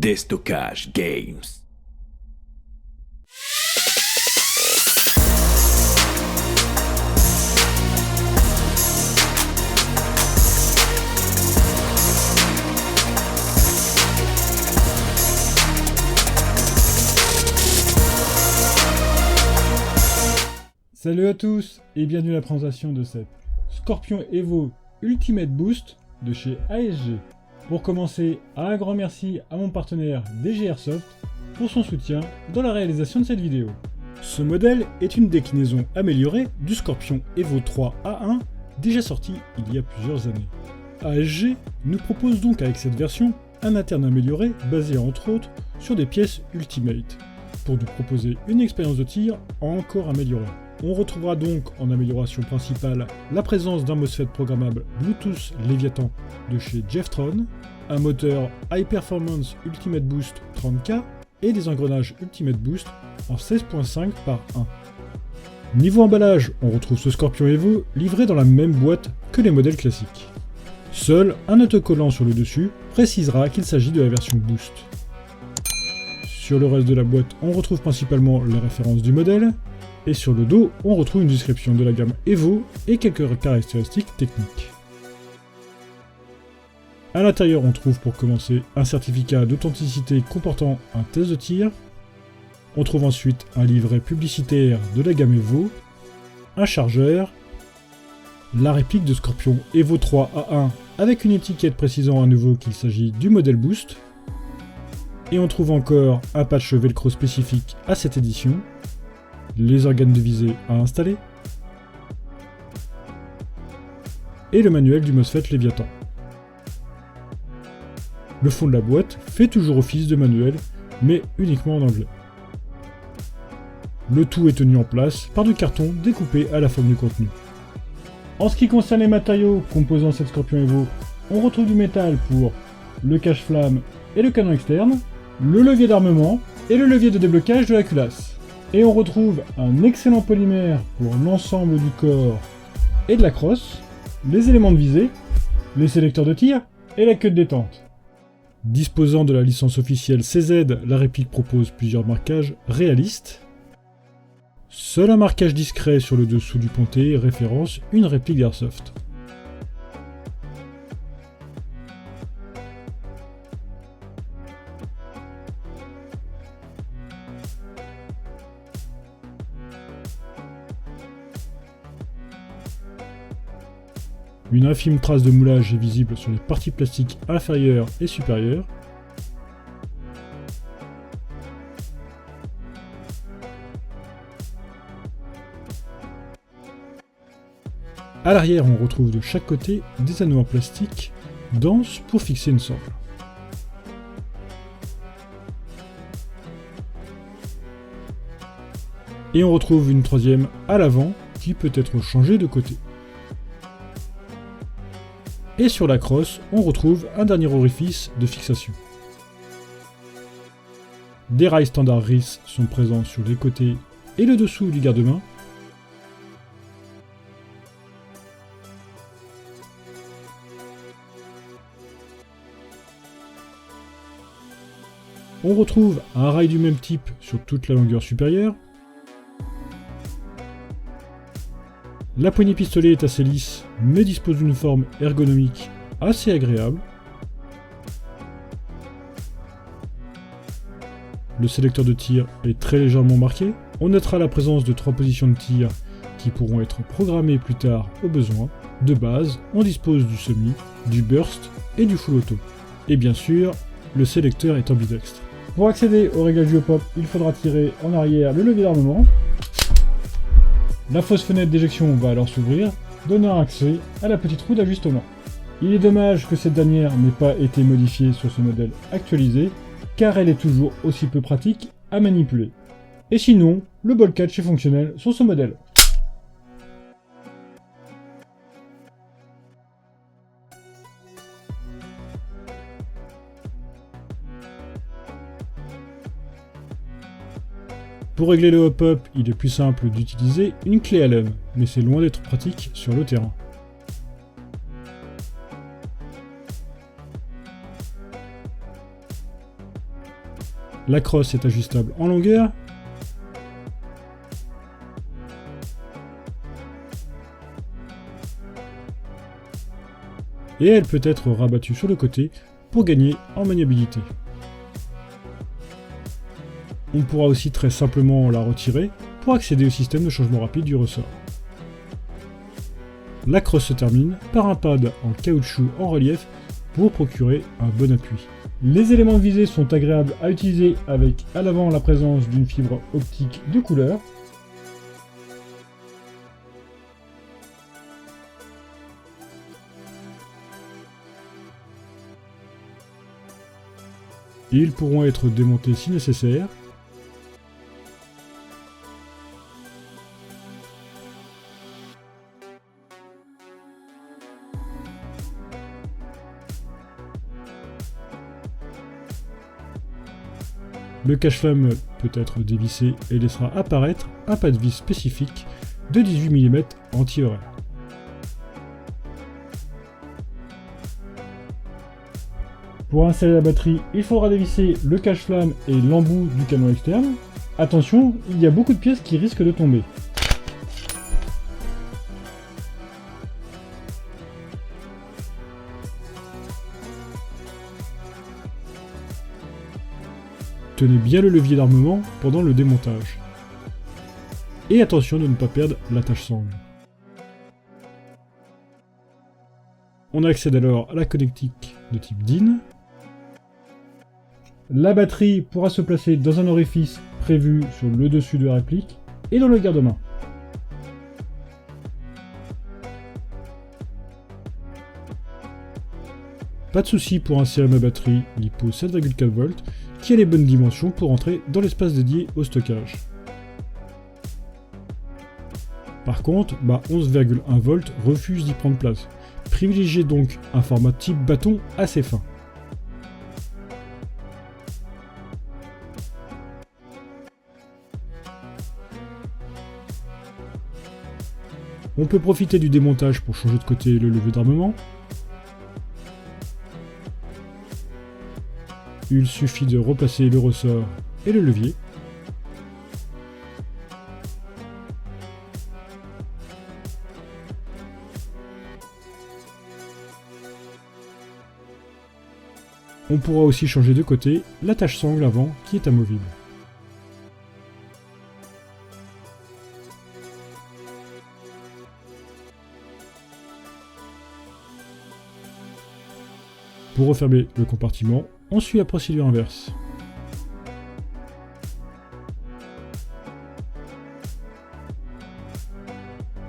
Déstockage Games. Salut à tous et bienvenue à la présentation de cette Scorpion Evo Ultimate Boost de chez ASG. Pour commencer, un grand merci à mon partenaire DG Airsoft pour son soutien dans la réalisation de cette vidéo. Ce modèle est une déclinaison améliorée du Scorpion Evo 3 A1 déjà sorti il y a plusieurs années. ASG nous propose donc avec cette version un interne amélioré basé entre autres sur des pièces Ultimate pour nous proposer une expérience de tir encore améliorée. On retrouvera donc en amélioration principale la présence d'un MOSFET programmable Bluetooth Leviathan de chez Jeftron, un moteur High Performance Ultimate Boost 30K et des engrenages Ultimate Boost en 16.5 par 1. Niveau emballage, on retrouve ce Scorpion Evo livré dans la même boîte que les modèles classiques. Seul un autocollant sur le dessus précisera qu'il s'agit de la version Boost. Sur le reste de la boîte, on retrouve principalement les références du modèle, et sur le dos, on retrouve une description de la gamme Evo et quelques caractéristiques techniques. A l'intérieur, on trouve pour commencer un certificat d'authenticité comportant un test de tir. On trouve ensuite un livret publicitaire de la gamme Evo, un chargeur, la réplique de Scorpion Evo 3 A1 avec une étiquette précisant à nouveau qu'il s'agit du modèle Boost, et on trouve encore un patch velcro spécifique à cette édition, les organes de visée à installer, et le manuel du MOSFET Leviathan. Le fond de la boîte fait toujours office de manuel, mais uniquement en anglais. Le tout est tenu en place par du carton découpé à la forme du contenu. En ce qui concerne les matériaux composant cette Scorpion Evo, on retrouve du métal pour le cache-flamme et le canon externe, le levier d'armement et le levier de déblocage de la culasse. Et on retrouve un excellent polymère pour l'ensemble du corps et de la crosse, les éléments de visée, les sélecteurs de tir et la queue de détente. Disposant de la licence officielle CZ, la réplique propose plusieurs marquages réalistes. Seul un marquage discret sur le dessous du pontet référence une réplique d'Airsoft. Une infime trace de moulage est visible sur les parties plastiques inférieures et supérieures. À l'arrière, on retrouve de chaque côté des anneaux en plastique denses pour fixer une sangle. Et on retrouve une troisième à l'avant qui peut être changée de côté. Et sur la crosse, on retrouve un dernier orifice de fixation. Des rails standards RIS sont présents sur les côtés et le dessous du garde-main. On retrouve un rail du même type sur toute la longueur supérieure. La poignée pistolet est assez lisse, mais dispose d'une forme ergonomique assez agréable. Le sélecteur de tir est très légèrement marqué. On notera la présence de 3 positions de tir qui pourront être programmées plus tard au besoin. De base, on dispose du semi, du burst et du full auto. Et bien sûr, le sélecteur est ambidextre. Pour accéder au réglage du hop-up, il faudra tirer en arrière le levier d'armement. La fausse fenêtre d'éjection va alors s'ouvrir, donnant accès à la petite roue d'ajustement. Il est dommage que cette dernière n'ait pas été modifiée sur ce modèle actualisé, car elle est toujours aussi peu pratique à manipuler. Et sinon, le ball catch est fonctionnel sur ce modèle. Pour régler le hop-up, il est plus simple d'utiliser une clé Allen, mais c'est loin d'être pratique sur le terrain. La crosse est ajustable en longueur. Et elle peut être rabattue sur le côté pour gagner en maniabilité. On pourra aussi très simplement la retirer pour accéder au système de changement rapide du ressort. La crosse se termine par un pad en caoutchouc en relief pour procurer un bon appui. Les éléments de visée sont agréables à utiliser avec à l'avant la présence d'une fibre optique de couleur. Ils pourront être démontés si nécessaire. Le cache-flamme peut être dévissé et laissera apparaître un pas de vis spécifique de 18 mm anti-horaire. Pour installer la batterie, il faudra dévisser le cache-flamme et l'embout du canon externe. Attention, il y a beaucoup de pièces qui risquent de tomber. Tenez bien le levier d'armement pendant le démontage. Et attention de ne pas perdre l'attache sangle. On accède alors à la connectique de type DIN. La batterie pourra se placer dans un orifice prévu sur le dessus de la réplique et dans le garde-main. Pas de souci pour insérer ma batterie LiPo 7,4 volts qui a les bonnes dimensions pour entrer dans l'espace dédié au stockage. Par contre, ma 11,1 volts refuse d'y prendre place. Privilégiez donc un format type bâton assez fin. On peut profiter du démontage pour changer de côté le levier d'armement. Il suffit de replacer le ressort et le levier. On pourra aussi changer de côté l'attache sangle avant qui est amovible. Pour refermer le compartiment, on suit la procédure inverse.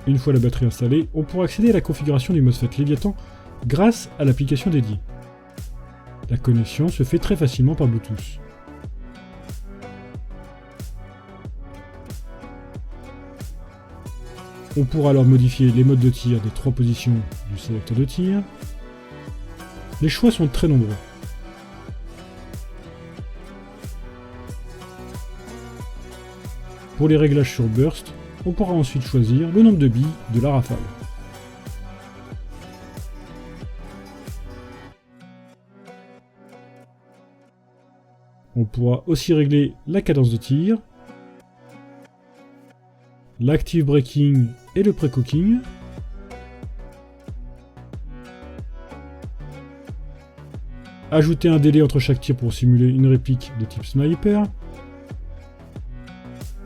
Une fois la batterie installée, on pourra accéder à la configuration du MOSFET Leviathan grâce à l'application dédiée. La connexion se fait très facilement par Bluetooth. On pourra alors modifier les modes de tir des 3 positions du sélecteur de tir. Les choix sont très nombreux. Pour les réglages sur burst, on pourra ensuite choisir le nombre de billes de la rafale. On pourra aussi régler la cadence de tir, l'active braking et le pre-cooking, ajouter un délai entre chaque tir pour simuler une réplique de type sniper,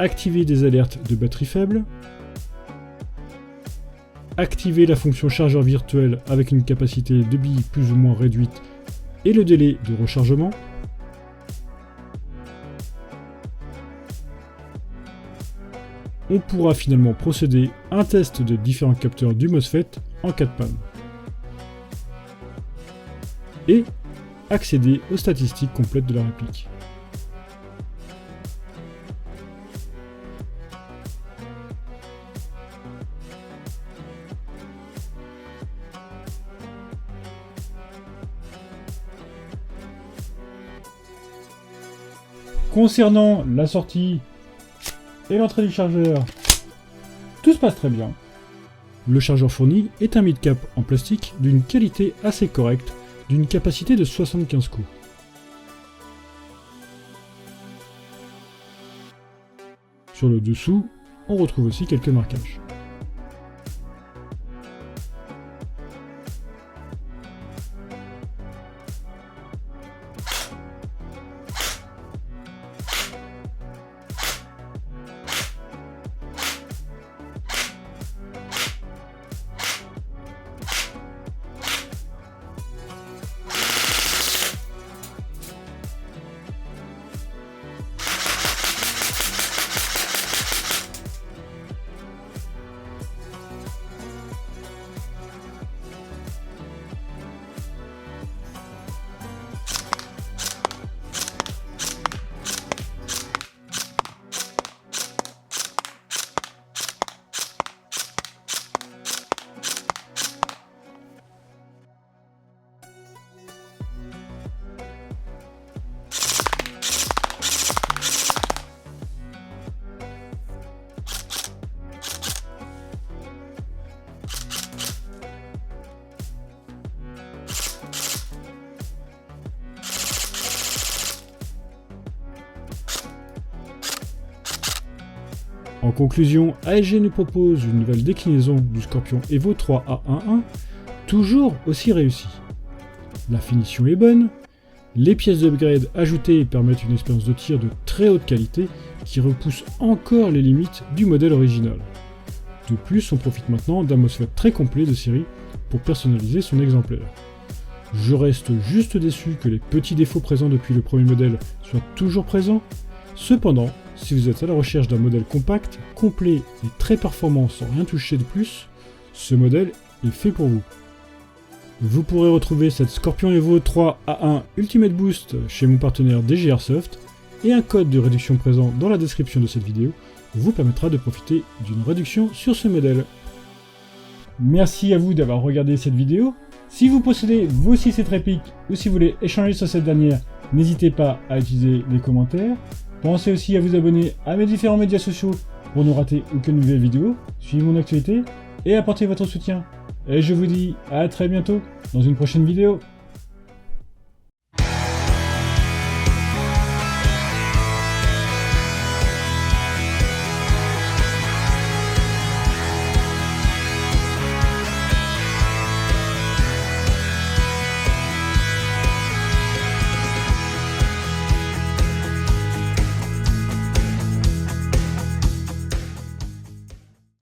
activer des alertes de batterie faible, activer la fonction chargeur virtuel avec une capacité de billes plus ou moins réduite et le délai de rechargement, on pourra finalement procéder à un test de différents capteurs du MOSFET en cas de panne. Et accéder aux statistiques complètes de la réplique. Concernant la sortie et l'entrée du chargeur, tout se passe très bien. Le chargeur fourni est un mid-cap en plastique d'une qualité assez correcte, d'une capacité de 75 coups. Sur le dessous, on retrouve aussi quelques marquages. En conclusion, ASG nous propose une nouvelle déclinaison du Scorpion Evo 3A11, toujours aussi réussie. La finition est bonne, les pièces d'upgrade ajoutées permettent une expérience de tir de très haute qualité qui repousse encore les limites du modèle original. De plus, on profite maintenant d'un MOSFET très complet de série pour personnaliser son exemplaire. Je reste juste déçu que les petits défauts présents depuis le premier modèle soient toujours présents. Cependant, si vous êtes à la recherche d'un modèle compact, complet et très performant sans rien toucher de plus, ce modèle est fait pour vous. Vous pourrez retrouver cette Scorpion Evo 3A1 Ultimate Boost chez mon partenaire DG Airsoft et un code de réduction présent dans la description de cette vidéo vous permettra de profiter d'une réduction sur ce modèle. Merci à vous d'avoir regardé cette vidéo. Si vous possédez vous aussi cette réplique ou si vous voulez échanger sur cette dernière, n'hésitez pas à utiliser les commentaires. Pensez aussi à vous abonner à mes différents médias sociaux pour ne rater aucune nouvelle vidéo, suivez mon actualité et apportez votre soutien. Et je vous dis à très bientôt dans une prochaine vidéo.